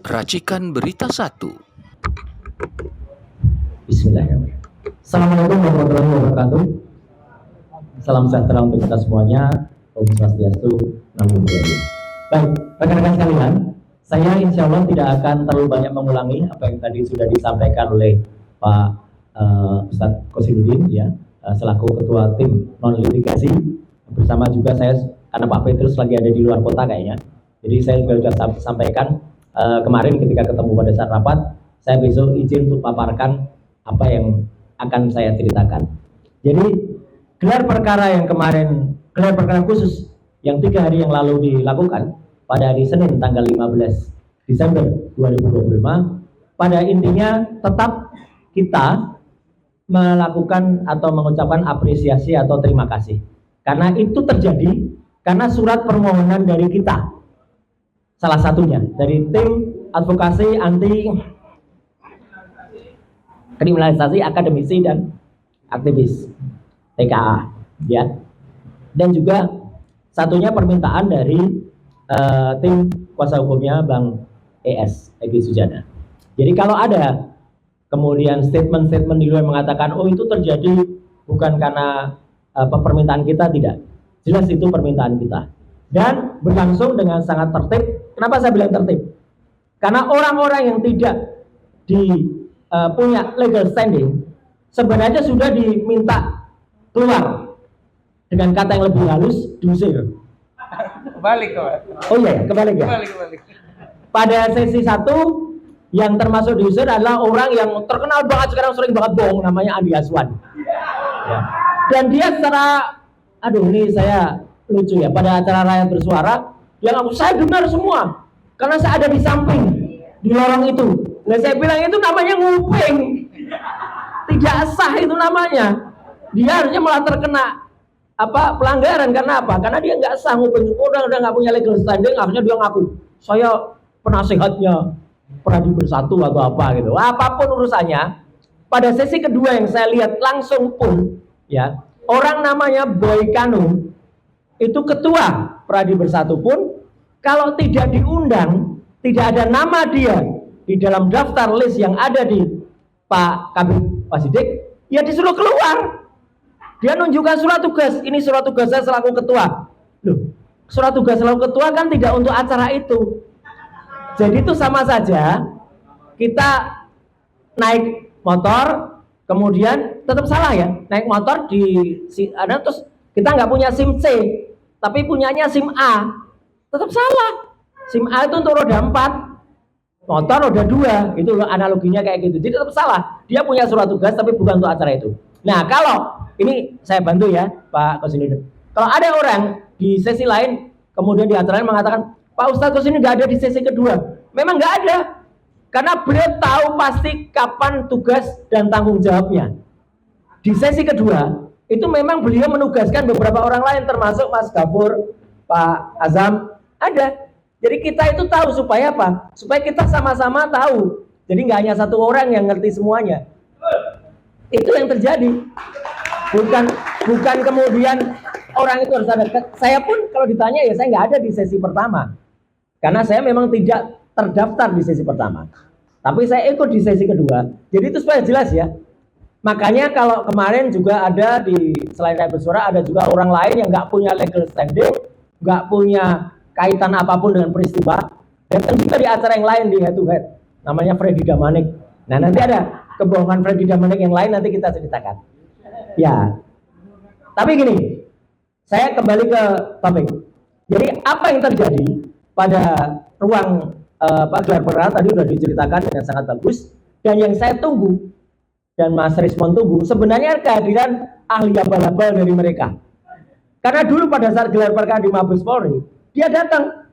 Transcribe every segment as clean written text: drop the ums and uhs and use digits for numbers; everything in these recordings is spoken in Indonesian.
Racikan Berita 1. Bismillahirrahmanirrahim. Assalamualaikum warahmatullahi wabarakatuh. Salam sejahtera untuk kita semuanya. Om Swastiastu, Namo Buddhaya. Baik, rekan-rekan sekalian, saya insya Allah tidak akan terlalu banyak mengulangi apa yang tadi sudah disampaikan oleh Pak Ustadz Kosidudin, ya, selaku Ketua Tim Non Litigasi. Bersama juga saya, karena Pak Petrus lagi ada di luar kota kayaknya. Jadi saya juga sudah sampaikan kemarin ketika ketemu pada saat rapat, saya besok izin untuk paparkan apa yang akan saya ceritakan. Jadi gelar perkara khusus yang 3 hari yang lalu dilakukan pada hari Senin tanggal 15 Desember 2025, pada intinya tetap kita melakukan atau mengucapkan apresiasi atau terima kasih. Karena itu terjadi karena surat permohonan dari kita, salah satunya dari tim advokasi anti kriminalisasi akademisi dan aktivis TKA, ya, dan juga satunya permintaan dari tim kuasa hukumnya Bang ES Egy Sujana. Jadi kalau ada kemudian statement-statement di luar mengatakan oh itu terjadi bukan karena permintaan kita, tidak, jelas itu permintaan kita dan berlangsung dengan sangat tertib. Kenapa saya bilang tertib? Karena orang-orang yang tidak punya legal standing sebenarnya sudah diminta keluar, dengan kata yang lebih halus, diusir. Kembali. Oh iya, kembali ya. Kembali. Pada sesi 1 yang termasuk diusir adalah orang yang terkenal banget sekarang, sering banget bohong, namanya Andi Aswan. Ya. Dan dia secara, ini saya lucu ya, pada acara rakyat bersuara, dia ngaku saya dengar semua, karena saya ada di samping, di lorong itu. Nah saya bilang itu namanya nguping, tidak sah itu namanya. Dia harusnya malah terkena pelanggaran. Karena apa? Karena dia nggak sah nguping, udah nggak punya legal standing. Harusnya dia ngaku saya penasehatnya Pradi Bersatu atau apa gitu. Apapun urusannya. Pada sesi kedua yang saya lihat langsung pun, ya, orang namanya Boy Kanu itu ketua Pradi Bersatu pun kalau tidak diundang, tidak ada nama dia di dalam daftar list yang ada di Pak Kabid Wasidik, ya disuruh keluar. Dia nunjukkan surat tugas, ini surat tugas saya selaku ketua. Loh, surat tugas selaku ketua kan tidak untuk acara itu. Jadi itu sama saja kita naik motor, kemudian tetap salah ya, naik motor terus kita nggak punya SIM C, tapi punyanya SIM A, tetap salah. SIM A itu untuk roda 4, motor roda 2, itu analoginya kayak gitu. Jadi tetap salah. Dia punya surat tugas tapi bukan untuk acara itu. Nah kalau ini saya bantu ya Pak Kosinudin. Kalau ada orang di sesi lain kemudian di acara lain mengatakan Pak Ustadz Kosinudin nggak ada di sesi kedua, memang nggak ada. Karena beliau tahu pasti kapan tugas dan tanggung jawabnya. Di sesi kedua itu memang beliau menugaskan beberapa orang lain termasuk Mas Gafur, Pak Azam ada. Jadi kita itu tahu supaya apa? Supaya kita sama-sama tahu. Jadi nggak hanya satu orang yang ngerti semuanya. Itu yang terjadi. Bukan kemudian orang itu harus ada. Saya pun kalau ditanya ya saya nggak ada di sesi pertama. Karena saya memang tidak terdaftar di sesi pertama. Tapi saya ikut di sesi kedua. Jadi itu supaya jelas ya. Makanya kalau kemarin juga ada selain saya bersuara ada juga orang lain yang nggak punya legal standing, nggak punya kaitan apapun dengan peristiwa, dan juga di acara yang lain di head to head, namanya Freddy Damanik. Nah nanti ada kebohongan Freddy Damanik yang lain nanti kita ceritakan. Ya, tapi gini, saya kembali ke topik. Jadi apa yang terjadi pada ruang gelar perkara tadi sudah diceritakan dengan sangat bagus, dan yang saya tunggu dan Mas Respon tunggu sebenarnya kehadiran ahli abal-abal dari mereka. Karena dulu pada saat gelar perkara di Mabes Polri, dia datang,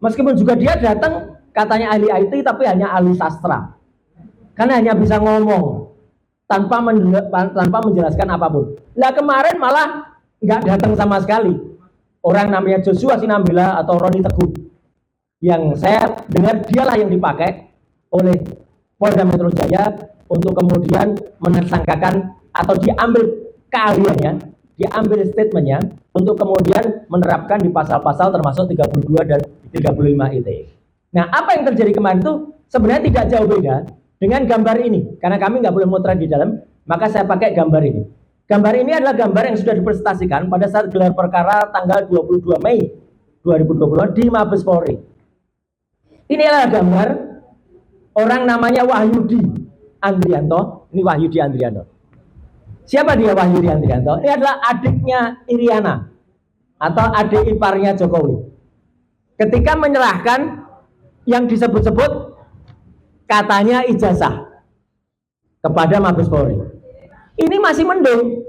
meskipun juga dia datang katanya ahli IT tapi hanya ahli sastra, karena hanya bisa ngomong tanpa menjelaskan apapun. Nah kemarin malah nggak datang sama sekali orang namanya Joshua Sinambela atau Roni Teguh, yang saya dengar dialah yang dipakai oleh Polda Metro Jaya untuk kemudian menersangkakan atau diambil keahliannya, diambil statementnya untuk kemudian menerapkan di pasal-pasal termasuk 32 dan 35 ITE. Nah, apa yang terjadi kemarin itu sebenarnya tidak jauh beda dengan gambar ini. Karena kami nggak boleh motret di dalam, maka saya pakai gambar ini. Gambar ini adalah gambar yang sudah dipresentasikan pada saat gelar perkara tanggal 22 Mei 2020 di Mabes Polri. Ini adalah gambar orang namanya Wahyudi Andrianto. Ini Wahyudi Andrianto. Siapa dia Wahyudi Andrianto? Ini adalah adiknya Iriana atau adik iparnya Jokowi. Ketika menyerahkan yang disebut-sebut katanya ijazah kepada Mabes Polri. Ini masih mendung.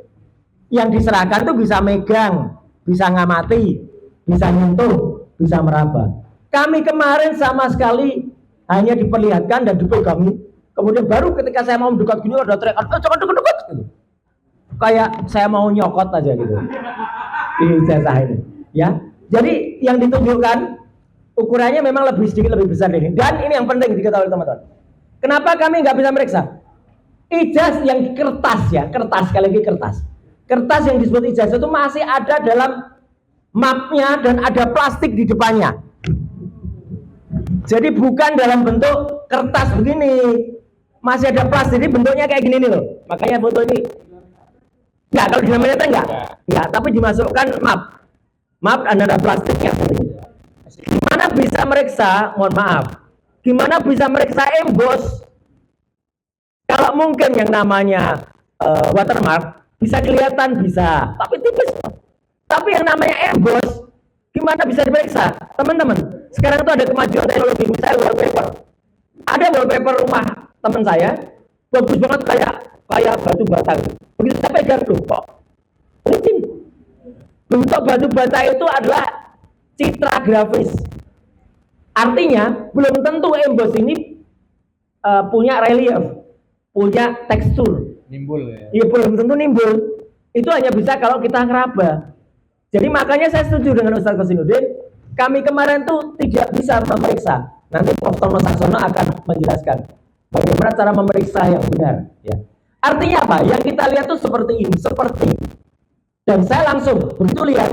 Yang diserahkan tuh bisa megang, bisa ngamati, bisa nyentuh, bisa meraba. Kami kemarin sama sekali hanya diperlihatkan dan dipegangi. Kemudian baru ketika saya mau mendekat gini ada teriakan, jangan dekat-dekat gitu. Kayak saya mau nyokot aja gitu. Ini ijazah ini, ya. Jadi yang ditunjukkan ukurannya memang sedikit lebih besar ini. Dan ini yang penting diketahui teman-teman. Kenapa kami nggak bisa meriksa? Ijazah yang kertas ya, kertas sekali lagi kertas. Kertas yang disebut ijazah itu masih ada dalam mapnya dan ada plastik di depannya. Jadi bukan dalam bentuk kertas begini, masih ada plastik. Jadi bentuknya kayak gini nih loh. Makanya foto ini enggak, kalau di namanya enggak, tapi dimasukkan map dan ada plastiknya. Gimana bisa meriksa? Mohon maaf. Gimana bisa meriksa emboss? Kalau mungkin yang namanya watermark bisa kelihatan bisa, tapi tipis. Tapi yang namanya emboss gimana bisa diperiksa? Teman-teman, sekarang itu ada kemajuan teknologi, misalnya wallpaper. Ada wallpaper rumah teman saya, bagus banget kayak batu bata. Begitu saya pegang tuh kok licin. Bentuk batu bata itu adalah citra grafis. Artinya belum tentu emboss ini punya relief, punya tekstur. Nimbul ya? Iya, belum tentu nimbul. Itu hanya bisa kalau kita ngeraba. Jadi makanya saya setuju dengan Ustaz Kosinudin. Kami kemarin tuh tidak bisa memeriksa. Nanti Prof. Tono Saksono akan menjelaskan bagaimana cara memeriksa yang benar. Ya. Artinya apa? Yang kita lihat tuh seperti ini, seperti. Dan saya langsung begitu lihat,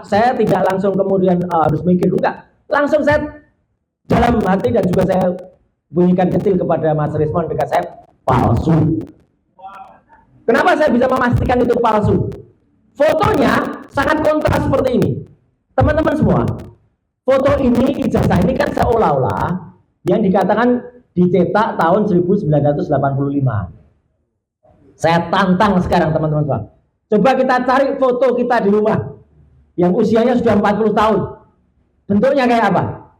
saya tidak langsung kemudian harus mikir enggak. Langsung saya dalam hati dan juga saya bunyikan kecil kepada Mas Rismon dekat saya, palsu. Kenapa saya bisa memastikan itu palsu? Fotonya sangat kontras seperti ini. Teman-teman semua, foto ini, ijazah ini kan seolah-olah yang dikatakan dicetak tahun 1985. Saya tantang sekarang teman-teman semua. Coba kita cari foto kita di rumah yang usianya sudah 40 tahun. Bentuknya kayak apa?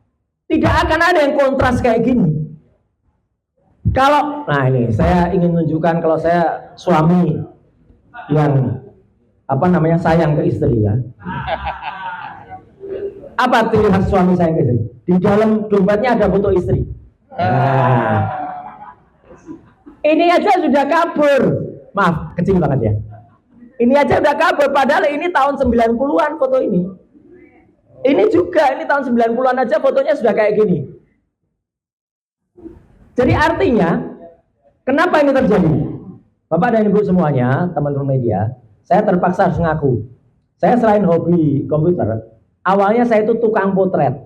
Tidak akan ada yang kontras kayak gini. Nah ini saya ingin menunjukkan kalau saya suami yang sayang ke istri ya. Apa ciri khas suami sayang ke istri? Di dalam dompetnya ada foto istri. Nah, ini aja sudah kabur. Maaf, kecil banget ya. Ini aja udah kabur, padahal ini tahun 90-an foto ini. Ini juga, ini tahun 90-an aja fotonya sudah kayak gini. Jadi artinya, kenapa ini terjadi? Bapak dan Ibu semuanya, teman-teman media, saya terpaksa harus ngaku. Saya selain hobi komputer, awalnya saya itu tukang potret.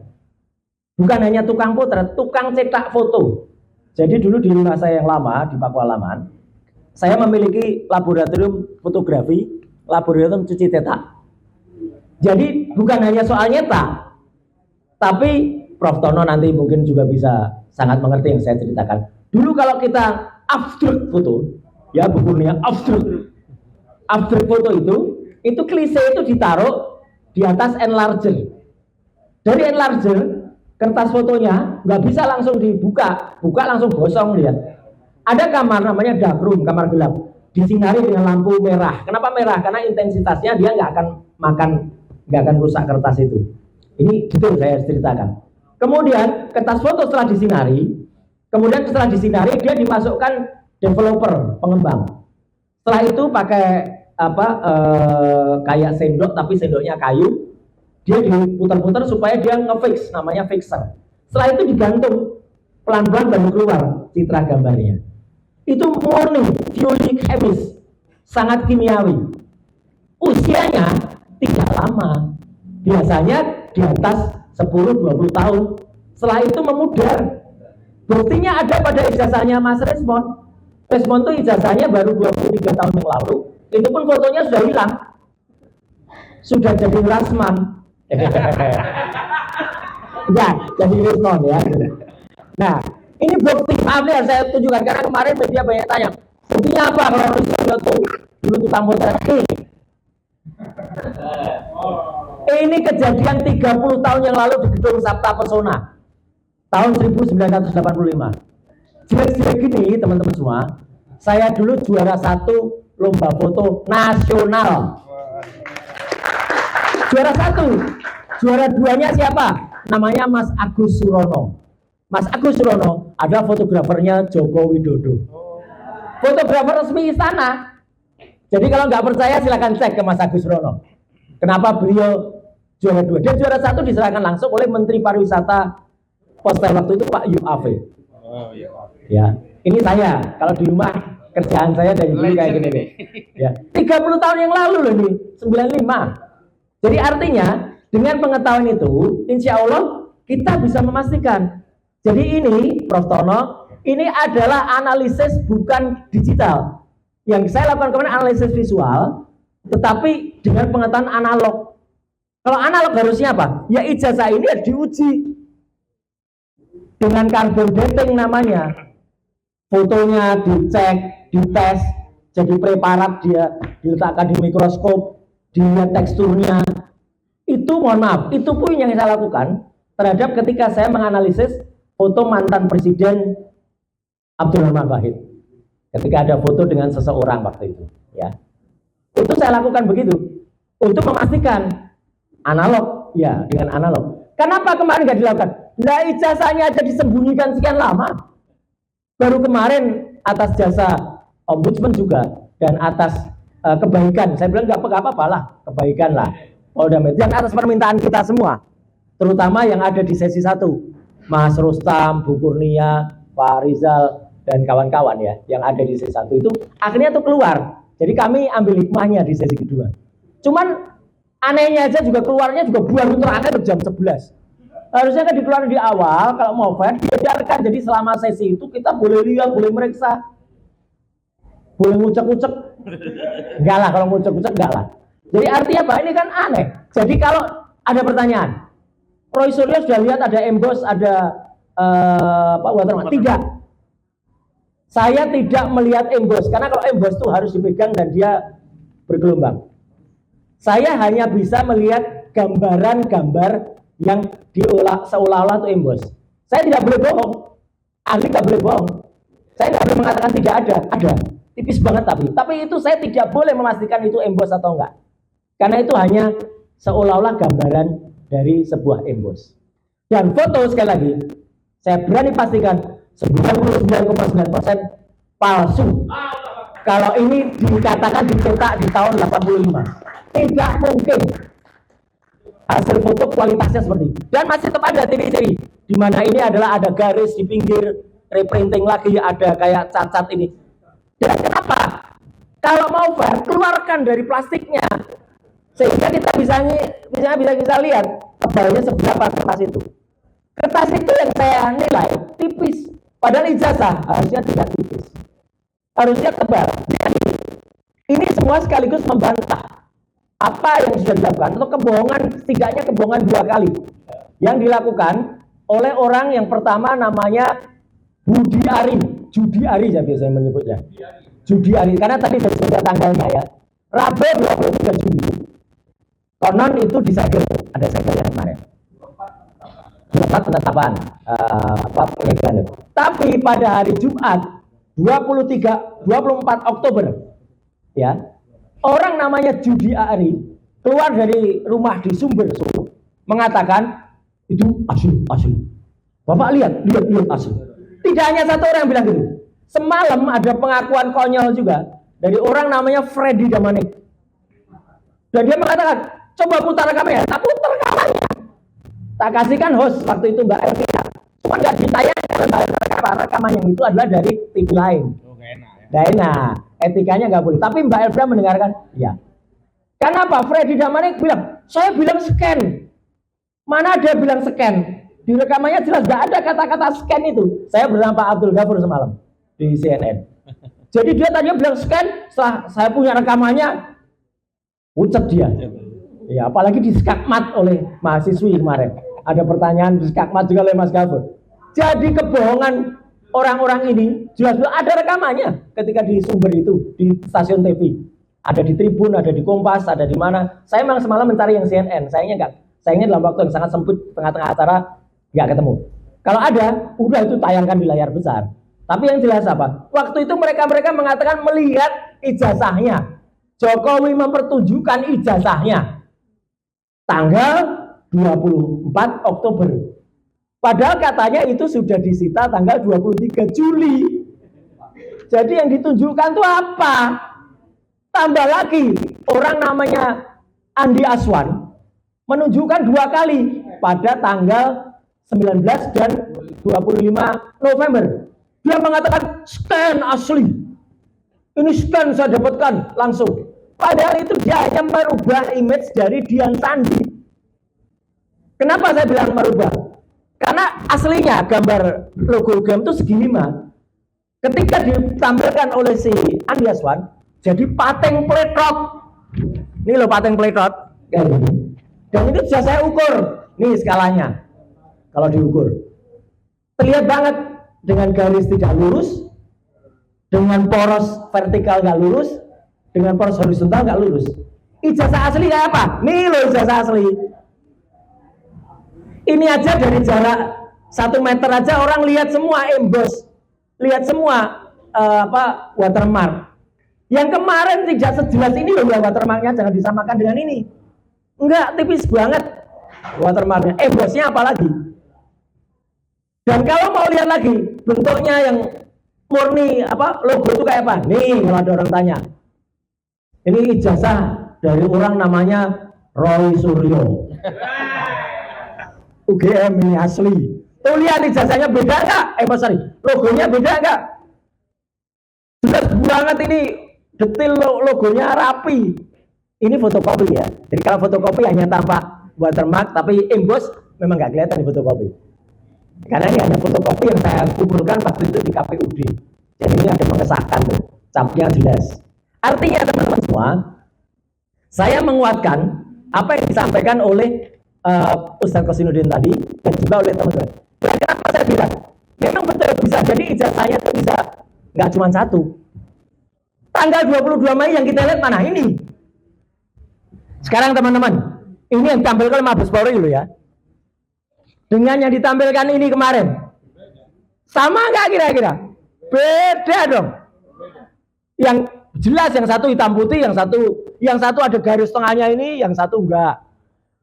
Bukan hanya tukang potret, tukang cetak foto. Jadi dulu di rumah saya yang lama, di Pakualaman, saya memiliki laboratorium fotografi, laboratorium cuci cetak. Jadi bukan hanya soal nyetak, tapi Prof. Tono nanti mungkin juga bisa sangat mengerti yang saya ceritakan. Dulu kalau kita abstrak foto, ya bukunya abstrak foto itu klise itu ditaruh di atas enlarger. Dari enlarger, kertas fotonya nggak bisa langsung dibuka, langsung gosong lihat. Ada kamar namanya dark room, kamar gelap, disinari dengan lampu merah. Kenapa merah? Karena intensitasnya dia nggak akan rusak kertas itu. Ini gitu saya ceritakan. Kemudian kertas foto setelah disinari, dia dimasukkan developer, pengembang. Setelah itu pakai kayak sendok tapi sendoknya kayu, dia diputar-putar supaya dia ngefix, namanya fixer. Setelah itu digantung, pelan-pelan baru keluar citra gambarnya. Itu murni teori chemis, sangat kimiawi. Usianya tidak lama, biasanya di atas 10-20 tahun Setelah itu memudar. Buktinya ada pada ijazahnya Mas Resmond. Resmond tuh ijazahnya baru 23 tahun yang lalu. Itu pun fotonya sudah hilang. Sudah jadi Rasman. Ya, jadi Resmond ya. Nah, ini bukti. Maaf ya, saya tunjukkan karena kemarin media banyak tanya. Buktinya apa kalau Resmond tuh dulu tukang potret? Ini kejadian 30 tahun yang lalu di Gedung Sabta Pesona tahun 1985. Jelek-jelek gini teman-teman semua, saya dulu juara 1 lomba foto nasional. Juara 1. Juara 2-nya siapa? Namanya Mas Agus Surono. Mas Agus Surono ada fotografernya Joko Widodo. Fotografer resmi istana. Jadi kalau nggak percaya silakan cek ke Mas Agus Surono. Kenapa beliau juara 2? Dia juara 1 diserahkan langsung oleh Menteri Pariwisata poster waktu itu Pak Yuf Ave. Ya, ini saya kalau di rumah kerjaan saya dari dulu kayak gini nih. Ya, 30 tahun yang lalu loh nih, 95. Jadi artinya dengan pengetahuan itu, insya Allah kita bisa memastikan. Jadi ini, Prof. Tono, ini adalah analisis bukan digital. Yang saya lakukan kemarin analisis visual, tetapi dengan pengetahuan analog. Kalau analog harusnya apa? Ya ijazah ini harus diuji dengan carbon dating namanya. Fotonya dicek, dites, jadi preparat, dia diletakkan di mikroskop, dilihat teksturnya. Itu mohon maaf, itu pun yang saya lakukan terhadap ketika saya menganalisis foto mantan Presiden Abdurrahman Wahid. Ketika ada foto dengan seseorang waktu itu, ya. Itu saya lakukan begitu untuk memastikan analog, ya dengan analog. Kenapa kemarin nggak dilakukan? Nah ijazahnya aja disembunyikan sekian lama. Baru kemarin atas jasa ombudsman juga dan atas kebaikan, saya bilang nggak apa-apa lah, kebaikan lah. Polda Metro dan atas permintaan kita semua, terutama yang ada di sesi 1, Mas Rustam, Bu Kurnia, Pak Rizal dan kawan-kawan ya, yang ada di sesi 1 itu akhirnya tuh keluar. Jadi kami ambil hikmahnya di sesi kedua. Cuman anehnya aja juga keluarnya juga baru terakhir jam 11. Harusnya kan dikeluarkan di awal, kalau mau fair dibiarkan. Jadi selama sesi itu kita boleh lihat, boleh meriksa, boleh ngucek-ngucek. Enggak lah, kalau ngucek-ngucek enggak lah. Jadi artinya apa? Ini kan aneh. Jadi kalau ada pertanyaan, Roy Suryo sudah lihat ada emboss, ada watermark? Tidak. Saya tidak melihat emboss, karena kalau emboss itu harus dipegang dan dia bergelombang. Saya hanya bisa melihat gambaran-gambar yang diolah seolah-olah itu emboss. Saya tidak boleh bohong. Ahli tidak boleh bohong. Saya tidak boleh mengatakan tidak ada. Tipis banget tapi itu saya tidak boleh memastikan itu emboss atau enggak. Karena itu hanya seolah-olah gambaran dari sebuah emboss. Dan foto sekali lagi, saya berani pastikan 99,9% palsu. Kalau ini dikatakan dicetak di tahun 85, tidak mungkin hasil foto kualitasnya seperti ini. Dan masih tetap ada ciri-ciri di mana ini adalah ada garis di pinggir, reprinting lagi, ada kayak cacat ini. Dan kenapa? Kalau mau fair, keluarkan dari plastiknya sehingga kita bisa lihat tebalnya seberapa kertas itu. Kertas itu yang saya nilai tipis. Padahal ijazah harusnya tidak tipis, harusnya tebal. Ini semua sekaligus membantah apa yang sudah dilakukan, atau kebohongan, setidaknya kebohongan 2 kali yang dilakukan oleh orang yang pertama namanya Budi Ari, Judi Ari saya biasa menyebutnya, Judi Ari, karena tadi saya sudah tanggalnya ya, Rabu 23 Juli. Konon itu disegel, ada segelnya kemarin. Tempat penetapan penyegelan itu. Tapi pada hari Jumat 24 Oktober ya, orang namanya Judi Ari keluar dari rumah di Sumber Solo mengatakan itu asli. Bapak lihat asli. Tidak hanya satu orang yang bilang gitu. Semalam ada pengakuan konyol juga dari orang namanya Freddy Damanik. Dan dia mengatakan, coba putar rekamannya. Tak putar rekamannya. Tak kasihkan host waktu itu Mbak Elvira. Cuma nggak ditayangkan rekaman yang itu adalah dari TV lain. Nggak enak. Etikanya nggak boleh. Tapi Mbak Elvira mendengarkan, ya. Kenapa? Freddy Damanik bilang, saya bilang scan. Mana ada bilang scan? Di rekamannya jelas nggak ada kata-kata scan itu. Saya bersama Pak Abdul Ghafur semalam di CNN. Jadi dia tadinya bilang scan, setelah saya punya rekamannya, pucat dia. Ya, apalagi di skakmat oleh mahasiswi kemarin. Ada pertanyaan di skakmat juga oleh Mas Ghafur. Jadi kebohongan orang-orang ini jelas-jelas ada rekamannya ketika di sumber itu di stasiun TV. Ada di Tribun, ada di Kompas, ada di mana. Saya memang semalam mencari yang CNN. Sayangnya dalam waktu yang sangat sempit tengah-tengah acara nggak ketemu. Kalau ada, udah itu tayangkan di layar besar. Tapi yang jelas apa? Waktu itu mereka mengatakan melihat ijazahnya. Jokowi mempertunjukkan ijazahnya tanggal 24 Oktober. Padahal katanya itu sudah disita tanggal 23 Juli. Jadi yang ditunjukkan itu apa? Tambah lagi, orang namanya Andi Aswan menunjukkan 2 kali pada tanggal 19 dan 25 November. Dia mengatakan scan asli. Ini scan saya dapatkan langsung. Padahal itu dia hanya merubah image dari Dian Sandi. Kenapa saya bilang merubah? Karena aslinya gambar logo UGM itu segini mah. Ketika ditampilkan oleh si Andi Aswan, jadi pateng pletot. Ini loh pateng pletot. Dan itu sudah saya ukur. Nih skalanya. Kalau diukur. Terlihat banget dengan garis tidak lurus, dengan poros vertikal nggak lurus, dengan poros horizontal nggak lurus. Ijazah asli kayak apa? Nih loh ijazah asli. Ini aja dari jarak 1 meter aja orang lihat semua emboss, lihat semua watermark. Yang kemarin tidak sejelas ini loh watermarknya, jangan disamakan dengan ini. Enggak, tipis banget watermarknya. Embossnya apalagi. Dan kalau mau lihat lagi bentuknya yang murni logo itu kayak apa? Nih kalau ada orang tanya. Ini ijazah dari orang namanya Roy Suryo. UGM ini asli. Tuh lihat ijazahnya beda nggak? Logonya beda nggak? Jelas banget ini, detail logonya rapi. Ini fotokopi ya. Jadi kalau fotokopi hanya tanpa watermark, tapi emboss memang nggak kelihatan di fotokopi. Karena ini hanya fotokopi yang saya kumpulkan waktu itu di KPUD. Jadi ini ada mengesahkan tuh, capnya jelas. Artinya teman-teman semua, saya menguatkan apa yang disampaikan oleh Ustaz Kosinudin tadi dan juga oleh teman-teman. Kenapa saya bilang? Memang betul bisa jadi ijazahnya itu bisa nggak cuma 1. Tanggal 22 Mei yang kita lihat mana ini? Sekarang teman-teman, ini yang ditampilkan Mabes Polri dulu ya. Dengan yang ditampilkan ini kemarin, sama nggak kira-kira? Beda dong. Yang jelas yang satu hitam putih, yang satu ada garis tengahnya ini, yang satu enggak.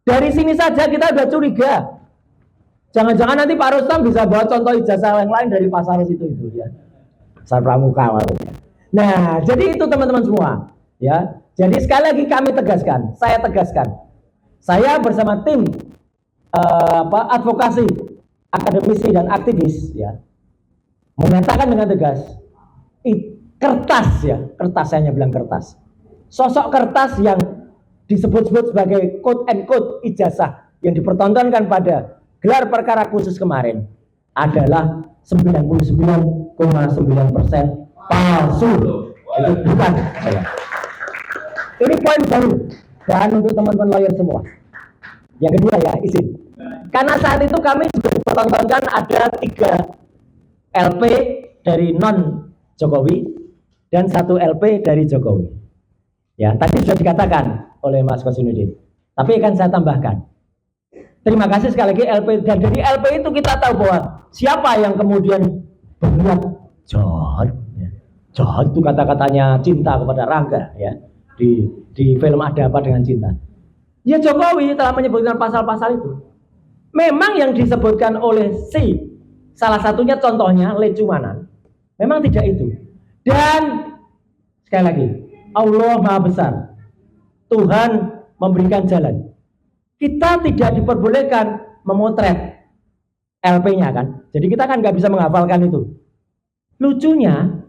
Dari sini saja kita udah curiga. Jangan-jangan nanti Pak Rustam bisa bawa contoh ijazah yang lain dari Pasar itu ya. Pasar Pramuka maksudnya. Nah, jadi itu teman-teman semua, ya. Jadi sekali lagi kami tegaskan, saya tegaskan. Saya bersama tim advokasi, akademisi dan aktivis ya menyatakan dengan tegas kertas saya hanya bilang kertas. Sosok kertas yang disebut-sebut sebagai quote and quote ijazah yang dipertontonkan pada gelar perkara khusus kemarin adalah 99,9% palsu. Itu bukan saya. Ini poin baru dan untuk teman-teman lawyer semua. Yang kedua ya, izin. Karena saat itu kami juga dipertontonkan ada 3 LP dari non Jokowi dan 1 LP dari Jokowi. Ya, tadi sudah dikatakan oleh Mas Kosinudin. Tapi akan saya tambahkan. Terima kasih sekali lagi LP, dan dari LP itu kita tahu bahwa siapa yang kemudian berniat jahat. Ya. Jahat itu kata-katanya cinta kepada Rangga ya. Di film Ada Apa Dengan Cinta. Ya Jokowi telah menyebutkan pasal-pasal itu. Memang yang disebutkan oleh salah satunya contohnya Lecumanan, memang tidak itu. Dan sekali lagi, Allah Maha Besar. Tuhan memberikan jalan. Kita tidak diperbolehkan memotret LP-nya kan. Jadi kita kan nggak bisa menghafalkan itu. Lucunya,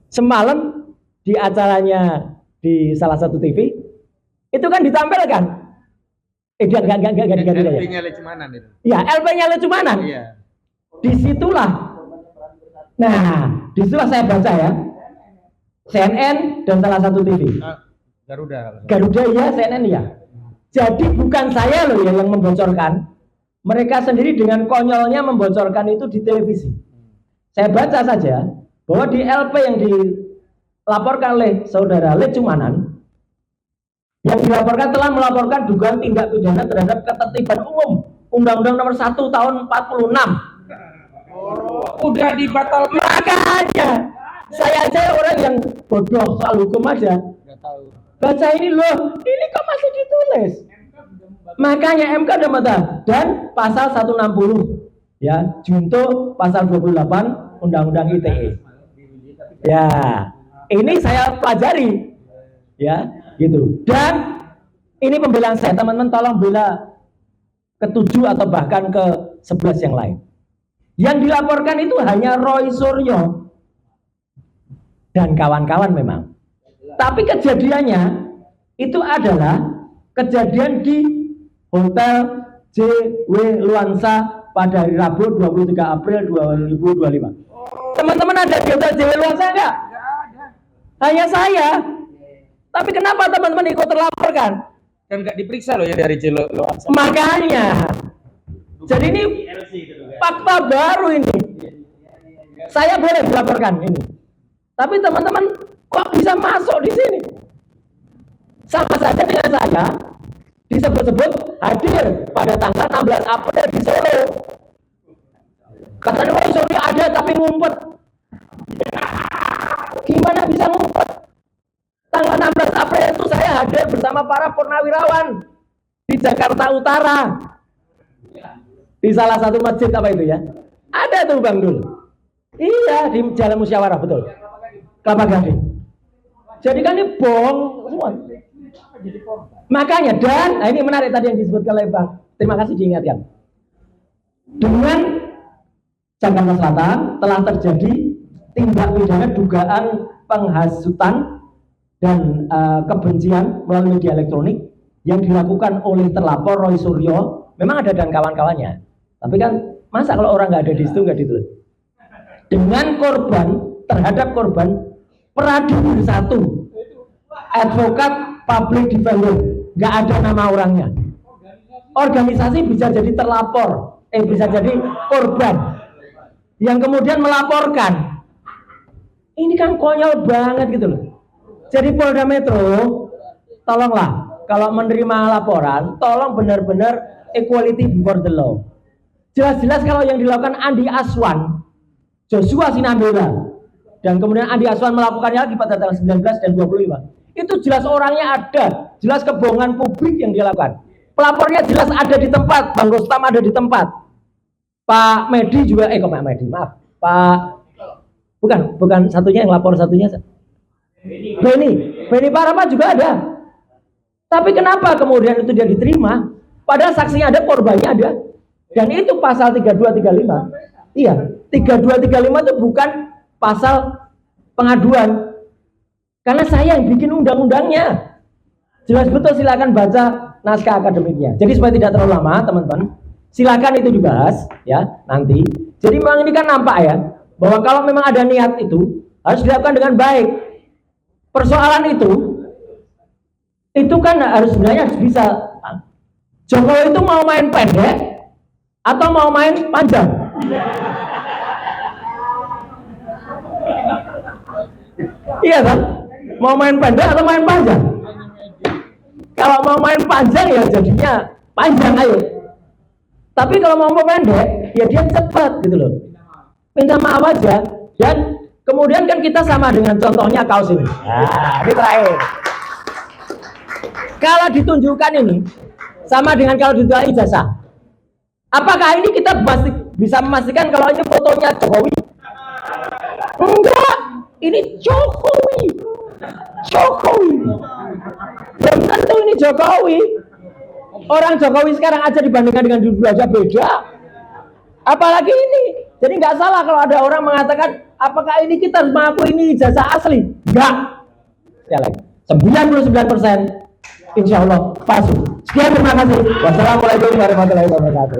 semalam di acaranya di salah satu TV, itu kan ditampilkan Enggak di Garuda ya. LP-nya Lecumanan itu. Iya, LP-nya Lecumanan. Iya. Disitulah. Nah, disitulah saya baca ya. CNN dan salah satu TV. Garuda. Garuda ya, CNN ya. Jadi bukan saya loh yang membocorkan. Mereka sendiri dengan konyolnya membocorkan itu di televisi. Saya baca saja bahwa di LP yang dilaporkan oleh saudara Lecumanan, yang dilaporkan telah melaporkan dugaan tindak pidana terhadap ketertiban umum Undang-Undang Nomor 1 Tahun 46. Udah dibatalkan. Makanya saya orang yang bodoh soal hukum aja. Nggak tahu. Baca ini loh, ini kok masih ditulis. Makanya MK udah mata dan pasal 160 ya, junto pasal 28 Undang-Undang ITE. Ya, ini saya pelajari ya, gitu. Dan ini pembelaan saya, teman-teman tolong bela ke-7 atau bahkan ke-11 yang lain. Yang dilaporkan itu hanya Roy Suryo dan kawan-kawan memang. Tapi kejadiannya itu adalah kejadian di Hotel JW Luansa pada hari Rabu 23 April 2025. Teman-teman ada di Hotel JW Luansa enggak? Hanya saya. Tapi kenapa teman-teman ikut terlaporkan? Kan nggak diperiksa loh ya dari JW Luansa. Makanya. Jadi ini fakta baru ini. Saya boleh dilaporkan ini. Tapi teman-teman kok bisa masuk di sini? Sama saja dengan saya disebut-sebut hadir pada tanggal 16 April di Solo. Katanya Roy Suryo ada tapi ngumpet. Gimana bisa ngumpet? Tanggal 16 April itu saya hadir bersama para purnawirawan di Jakarta Utara. Di salah satu masjid apa itu ya? Ada tuh Bang Dul. Iya, di Jalan Musyawarah, betul. Kelapa Gading. Jadi kan ini bohong semua. Makanya, dan nah ini menarik tadi yang disebutkan oleh Bang. Terima kasih diingatkan. Dengan Jakarta Selatan telah terjadi tindak pidana dugaan penghasutan dan kebencian melalui media elektronik yang dilakukan oleh terlapor Roy Suryo. Memang ada dan kawan-kawannya. Tapi kan masa kalau orang nggak ada di situ nggak ditulis. Dengan korban terhadap korban Pradudur 1, advokat public defender, nggak ada nama orangnya. Organisasi bisa jadi terlapor, bisa jadi korban yang kemudian melaporkan. Ini kan konyol banget gitu loh. Jadi Polda Metro, tolonglah kalau menerima laporan, tolong benar-benar equality before the law. Jelas-jelas kalau yang dilakukan Andi Aswan, Joshua Sinambela, dan kemudian Andi Aswan melakukannya lagi pada tanggal 19 dan 25. Itu jelas orangnya ada, jelas kebohongan publik yang dilakukan. Pelapornya jelas ada di tempat, Bang Rustam ada di tempat. Pak Medi juga, kok Pak Medi, maaf. Pak, bukan satunya yang lapor satunya. Beni Parapat juga ada. Tapi kenapa kemudian itu dia diterima? Padahal saksinya ada, korbannya ada. Dan itu pasal 3235. Iya, 3235 itu bukan pasal pengaduan. Karena saya yang bikin undang-undangnya. Jelas betul, silakan baca naskah akademiknya. Jadi supaya tidak terlalu lama, teman-teman, silakan itu dibahas ya nanti. Jadi memang ini kan nampak ya, bahwa kalau memang ada niat itu harus dilakukan dengan baik. Persoalan itu kan harus sebenarnya harus bisa. Jokowi itu mau main pendek atau mau main panjang? Iya kan? Mau main pendek atau main panjang? Kalau mau main panjang ya jadinya panjang ayo. Tapi kalau mau pendek ya dia cepat gitu loh. Minta maaf aja. Dan kemudian kan kita sama dengan contohnya kaos ini. Nah, ini terakhir. Kalau ditunjukkan ini sama dengan kalau ditunjukkan ijazah. Apakah ini kita bisa memastikan kalau ini fotonya Jokowi? Enggak, ini Jokowi. Belum tentu ini Jokowi. Orang Jokowi sekarang aja dibandingkan dengan dulu aja beda. Apalagi ini. Jadi nggak salah kalau ada orang mengatakan, apakah ini kita harus mengaku ini ijazah asli? Enggak. Ya lagi. 99% insya Allah palsu. Sekian, terima kasih. Wassalamualaikum warahmatullahi wabarakatuh.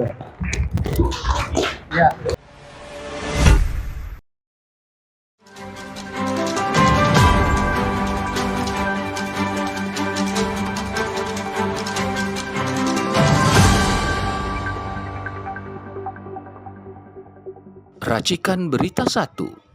Ya. Racikan Berita 1.